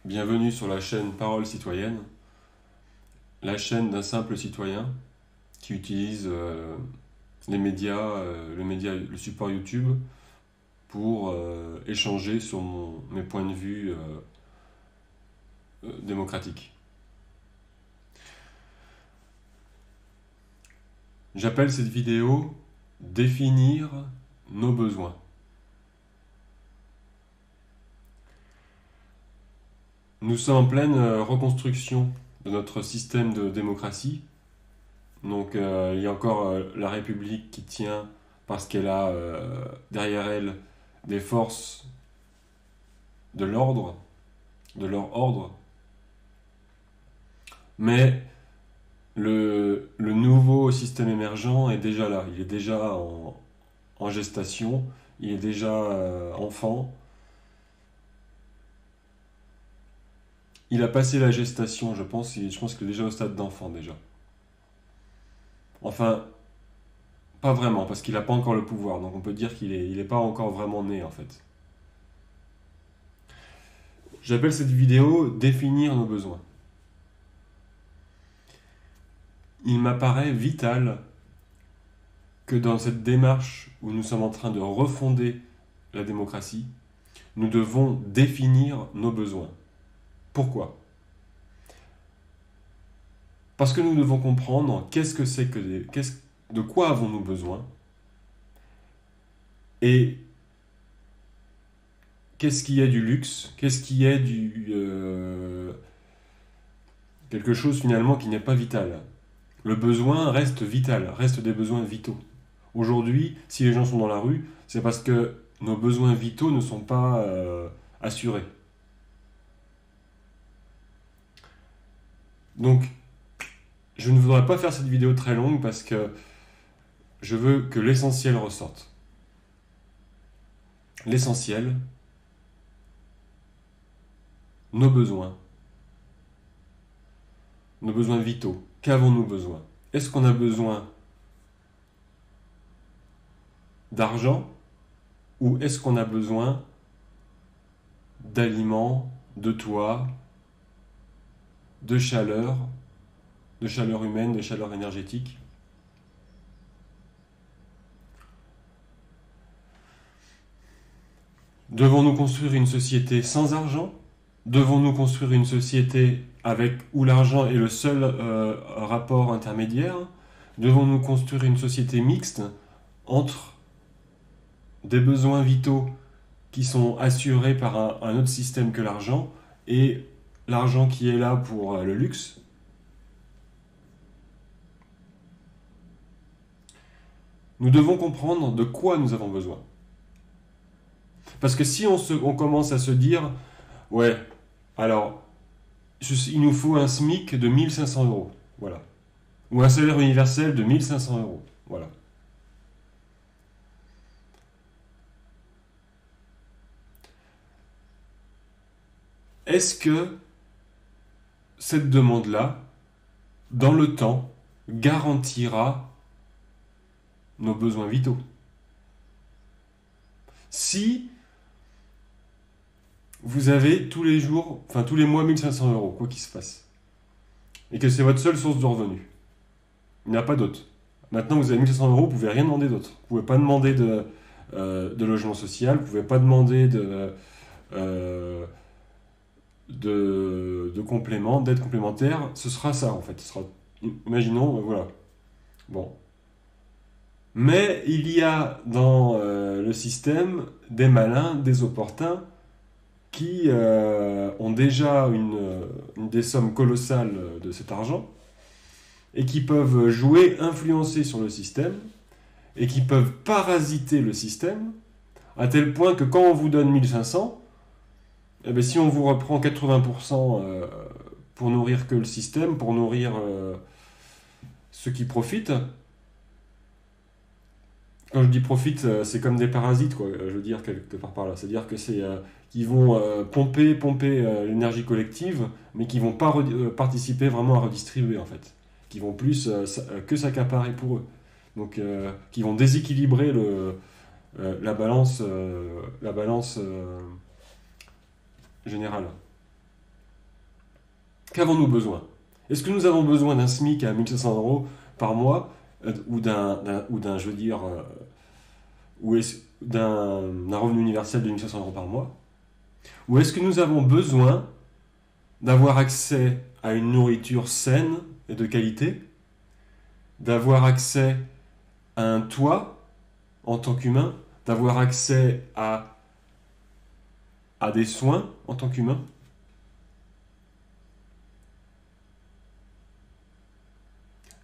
Bienvenue sur la chaîne Parole Citoyenne, la chaîne d'un simple citoyen qui utilise les médias, le support YouTube pour échanger sur mes points de vue démocratiques. J'appelle cette vidéo Définir nos besoins. Nous sommes en pleine reconstruction de notre système de démocratie. Donc il y a encore la République qui tient parce qu'elle a derrière elle des forces de l'ordre, de leur ordre. Mais le nouveau système émergent est déjà là, il est déjà en gestation, il est déjà enfant. Il a passé la gestation, je pense qu'il est déjà au stade d'enfant déjà. Enfin, pas vraiment, parce qu'il n'a pas encore le pouvoir, donc on peut dire qu'il est pas encore vraiment né en fait. J'appelle cette vidéo Définir nos besoins. Il m'apparaît vital que dans cette démarche où nous sommes en train de refonder la démocratie, nous devons définir nos besoins. Pourquoi ? Parce que nous devons comprendre qu'est-ce que c'est de quoi avons-nous besoin et qu'est-ce qui est du luxe, qu'est-ce qui est quelque chose finalement qui n'est pas vital. Le besoin reste vital, reste des besoins vitaux. Aujourd'hui, si les gens sont dans la rue, c'est parce que nos besoins vitaux ne sont pas assurés. Donc, je ne voudrais pas faire cette vidéo très longue parce que je veux que l'essentiel ressorte. L'essentiel, nos besoins vitaux. Qu'avons-nous besoin ? Est-ce qu'on a besoin d'argent ou est-ce qu'on a besoin d'aliments, de toit, de chaleur humaine, de chaleur énergétique ? Devons-nous construire une société sans argent ? Devons-nous construire une société où l'argent est le seul rapport intermédiaire ? Devons-nous construire une société mixte entre des besoins vitaux qui sont assurés par un autre système que l'argent et l'argent qui est là pour le luxe ? Nous devons comprendre de quoi nous avons besoin. Parce que si on commence à se dire, ouais, alors, il nous faut un SMIC de 1500 euros, voilà. Ou un salaire universel de 1500 euros, voilà. Est-ce que cette demande-là, dans le temps, garantira nos besoins vitaux ? Si vous avez tous les mois 1500 euros, quoi qu'il se passe, et que c'est votre seule source de revenus, il n'y en a pas d'autre. Maintenant, vous avez 1500 euros, vous ne pouvez rien demander d'autre. Vous ne pouvez pas demander de logement social, vous ne pouvez pas demander de compléments, d'aide complémentaire. Ce sera ça, en fait. Imaginons, voilà. Bon. Mais il y a dans le système des malins, des opportuns, qui ont déjà des sommes colossales de cet argent et qui peuvent jouer, influencer sur le système et qui peuvent parasiter le système à tel point que quand on vous donne 1500, eh bien, si on vous reprend 80% pour nourrir que le système, pour nourrir ceux qui profitent, quand je dis profite, c'est comme des parasites, quoi, je veux dire quelque part par là. C'est-à-dire que c'est qu'ils vont pomper l'énergie collective, mais qui vont pas participer vraiment à redistribuer en fait, qui vont plus que s'accaparer pour eux. Donc, qui vont déséquilibrer la balance générale. Qu'avons-nous besoin? Est-ce que nous avons besoin d'un SMIC à 1500 euros par mois ou d'un, je veux dire, d'un revenu universel de 1500 euros par mois? Ou est-ce que nous avons besoin d'avoir accès à une nourriture saine et de qualité, d'avoir accès à un toit en tant qu'humain, d'avoir accès à des soins en tant qu'humain?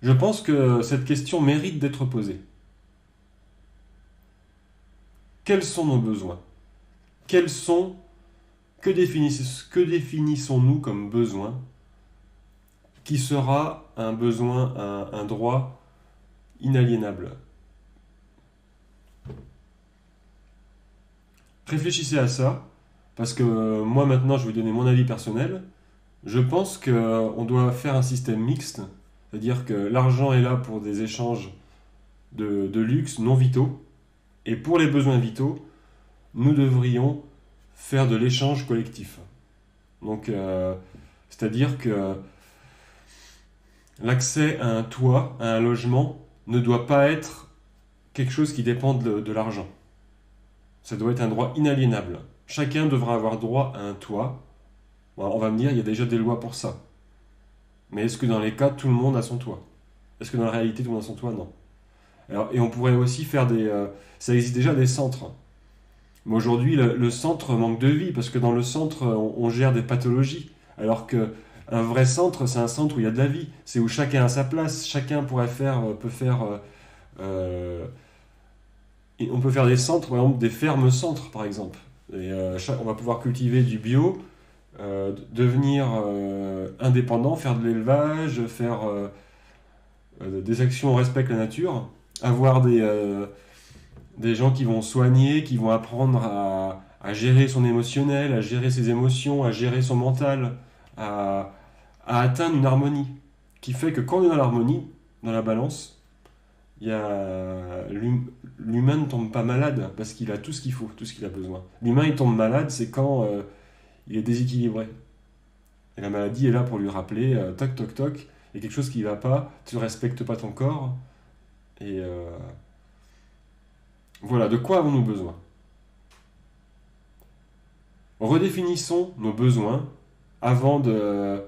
Je pense que cette question mérite d'être posée. Quels sont nos besoins? Quels sont, que définissons-nous comme besoin qui sera un besoin, un droit inaliénable? Réfléchissez à ça, parce que moi maintenant je vais donner mon avis personnel. Je pense qu'on doit faire un système mixte, c'est-à-dire que l'argent est là pour des échanges de luxe non vitaux, et pour les besoins vitaux, nous devrions faire de l'échange collectif. Donc, c'est-à-dire que l'accès à un toit, à un logement, ne doit pas être quelque chose qui dépend de l'argent. Ça doit être un droit inaliénable. Chacun devra avoir droit à un toit. Bon, on va me dire, il y a déjà des lois pour ça. Mais est-ce que dans les cas, tout le monde a son toit? Est-ce que dans la réalité, tout le monde a son toit? Non. Alors, et on pourrait aussi faire ça existe déjà des centres. Mais aujourd'hui, le centre manque de vie, parce que dans le centre, on gère des pathologies. Alors que un vrai centre, c'est un centre où il y a de la vie. C'est où chacun a sa place. Chacun peut faire... et on peut faire des centres, par exemple des fermes-centres, par exemple. Et on va pouvoir cultiver du bio, devenir indépendant, faire de l'élevage, faire des actions où on respecte la nature, avoir des gens qui vont soigner, qui vont apprendre à gérer son émotionnel, à gérer ses émotions, à gérer son mental, à, à atteindre une harmonie qui fait que quand on est dans l'harmonie, dans la balance, l'humain ne tombe pas malade parce qu'il a tout ce qu'il faut, tout ce qu'il a besoin. L'humain il tombe malade, c'est quand il est déséquilibré. Et la maladie est là pour lui rappeler, toc toc toc, il y a quelque chose qui ne va pas, tu ne respectes pas ton corps. Et voilà, de quoi avons-nous besoin? Redéfinissons nos besoins avant de...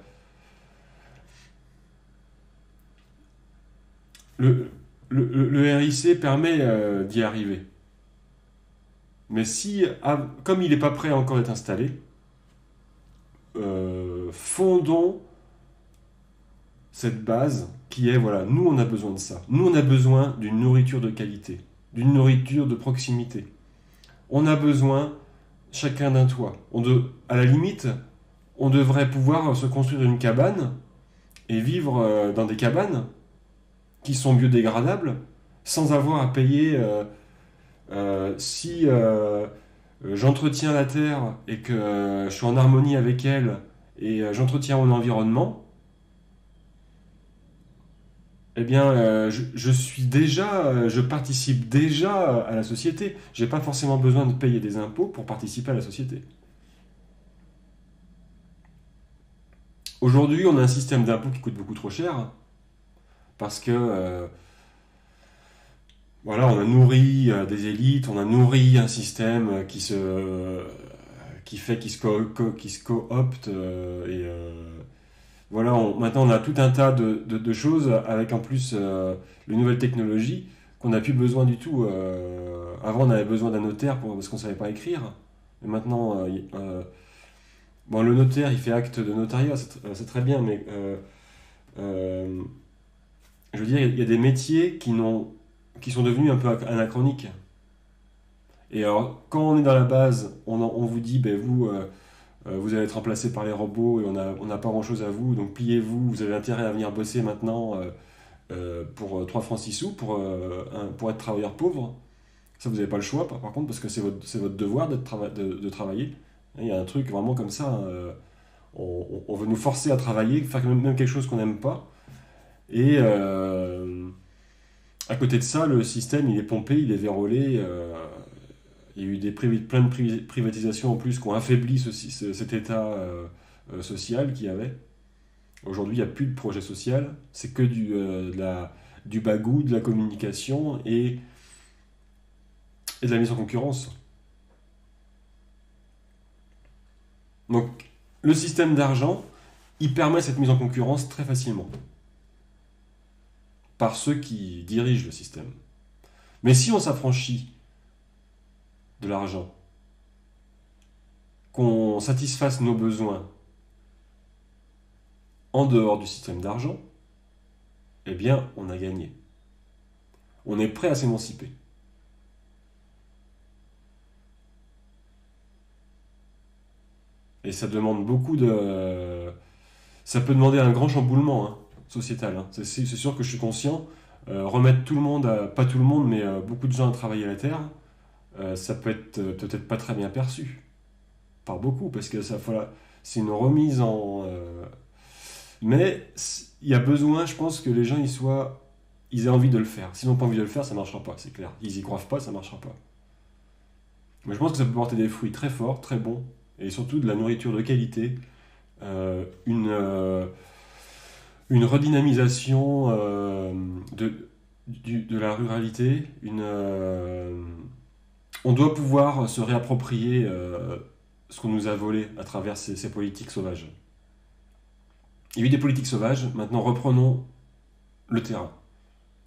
Le, le RIC permet d'y arriver. Mais si, comme il n'est pas prêt encore d'être installé, fondons cette base qui est, voilà, nous on a besoin de ça. Nous on a besoin d'une nourriture de qualité, d'une nourriture de proximité. On a besoin chacun d'un toit. À la limite, on devrait pouvoir se construire une cabane et vivre dans des cabanes qui sont biodégradables sans avoir à payer si j'entretiens la terre et que je suis en harmonie avec elle et j'entretiens mon environnement, eh bien, je participe déjà à la société. J'ai pas forcément besoin de payer des impôts pour participer à la société. Aujourd'hui, on a un système d'impôts qui coûte beaucoup trop cher parce que voilà, on a nourri des élites, on a nourri un système qui fait qui se coopte voilà, maintenant on a tout un tas de choses avec en plus les nouvelles technologies qu'on n'a plus besoin du tout. Avant on avait besoin d'un notaire parce qu'on ne savait pas écrire. Mais maintenant, bon, le notaire il fait acte de notariat, c'est très bien, mais euh, je veux dire, il y a des métiers qui sont devenus un peu anachroniques. Et alors, quand on est dans la base, on vous dit, ben vous allez être remplacé par les robots et on n'a pas grand-chose à vous, donc pliez-vous, vous avez intérêt à venir bosser maintenant pour 3 francs 6 sous pour être travailleur pauvre. Ça, vous n'avez pas le choix, par contre, parce que c'est votre devoir de travailler. Il y a un truc vraiment comme ça, on veut nous forcer à travailler, faire même quelque chose qu'on n'aime pas. Et à côté de ça, le système, il est pompé, il est vérolé. Il y a eu plein de privatisations en plus qui ont affaibli cet état social qu'il y avait. Aujourd'hui, il n'y a plus de projet social, c'est que du bagou, de la communication et de la mise en concurrence. Donc, le système d'argent, il permet cette mise en concurrence très facilement par ceux qui dirigent le système. Mais si on s'affranchit de l'argent, qu'on satisfasse nos besoins en dehors du système d'argent, eh bien, on a gagné. On est prêt à s'émanciper. Et ça demande beaucoup de... Ça peut demander un grand chamboulement sociétal. C'est sûr que je suis conscient. Remettre tout le monde, pas tout le monde, mais beaucoup de gens à travailler la terre, ça peut être peut-être pas très bien perçu. Par beaucoup, parce que c'est une remise en... mais il y a besoin, je pense, que les gens ils aient envie de le faire. S'ils n'ont pas envie de le faire, ça ne marchera pas, c'est clair. Ils y croient pas, ça ne marchera pas. Mais je pense que ça peut porter des fruits très forts, très bons, et surtout de la nourriture de qualité, euh, une, euh, une redynamisation de la ruralité, on doit pouvoir se réapproprier ce qu'on nous a volé à travers ces politiques sauvages. Il y a eu des politiques sauvages, maintenant reprenons le terrain,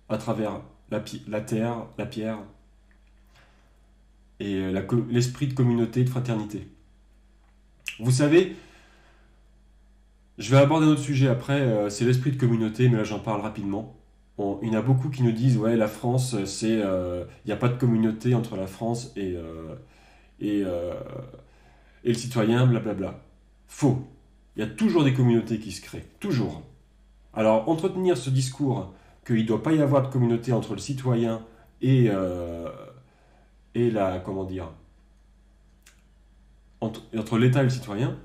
à travers la terre, la pierre et l'esprit de communauté, de fraternité. Vous savez, je vais aborder un autre sujet après, c'est l'esprit de communauté, mais là j'en parle rapidement. Il y en a beaucoup qui nous disent, ouais, la France, il n'y a pas de communauté entre la France et, euh, et le citoyen, blablabla. Faux. Il y a toujours des communautés qui se créent, toujours. Alors, entretenir ce discours qu'il ne doit pas y avoir de communauté entre le citoyen et la, comment dire, entre l'État et le citoyen,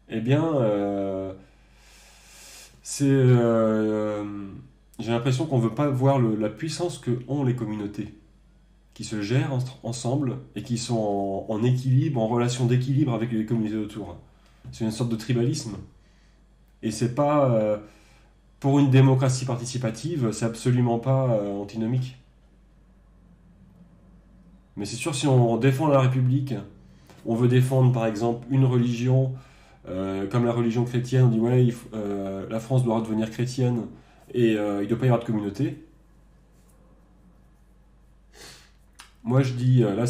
eh bien, c'est, j'ai l'impression qu'on ne veut pas voir la puissance que ont les communautés, qui se gèrent ensemble et qui sont en équilibre, en relation d'équilibre avec les communautés autour. C'est une sorte de tribalisme. Et c'est pas, pour une démocratie participative, c'est absolument pas antinomique. Mais c'est sûr, si on défend la République, on veut défendre par exemple une religion, comme la religion chrétienne, on dit ouais, la France doit redevenir chrétienne et il ne doit pas y avoir de communauté. Moi je dis, là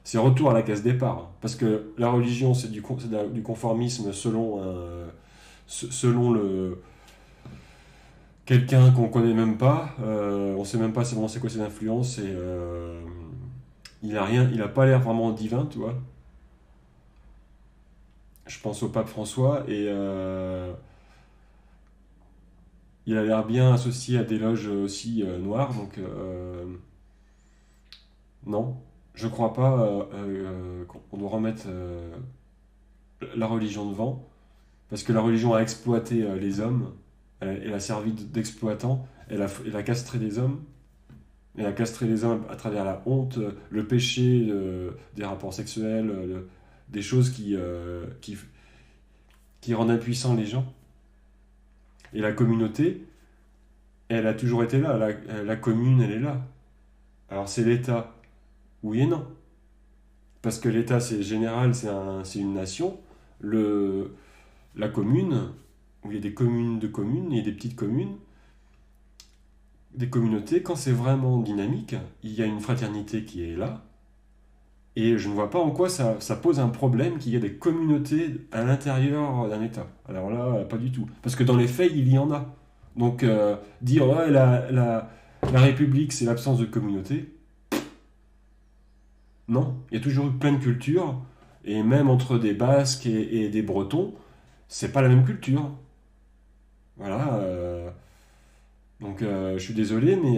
c'est retour à la case départ. Parce que la religion c'est du conformisme selon quelqu'un qu'on connaît même pas, on sait même pas vraiment c'est quoi ses influences et il a pas l'air vraiment divin, tu vois. Je pense au pape François et il a l'air bien associé à des loges aussi noires, donc non, je crois pas qu'on doit remettre la religion devant, parce que la religion a exploité les hommes, elle a servi d'exploitant, elle a castré des hommes, elle a castré les hommes à travers la honte, le péché, des rapports sexuels, des choses qui rendent impuissants les gens. Et la communauté, elle a toujours été là, la commune, elle est là. Alors c'est l'État, oui et non. Parce que l'État, c'est général, c'est une nation. La commune, où il y a des communes de communes et des petites communes, des communautés, quand c'est vraiment dynamique, il y a une fraternité qui est là. Et je ne vois pas en quoi ça pose un problème qu'il y ait des communautés à l'intérieur d'un État. Alors là, pas du tout. Parce que dans les faits, il y en a. Donc dire ouais, la République, c'est l'absence de communauté, non. Il y a toujours eu plein de cultures, et même entre des Basques et des Bretons, c'est pas la même culture. Voilà. Donc je suis désolé, mais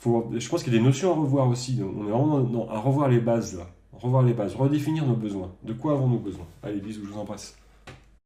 je pense qu'il y a des notions à revoir aussi. Donc, on est vraiment à revoir les bases là. Revoir les bases, redéfinir nos besoins. De quoi avons-nous besoin? Allez, bisous, je vous embrasse.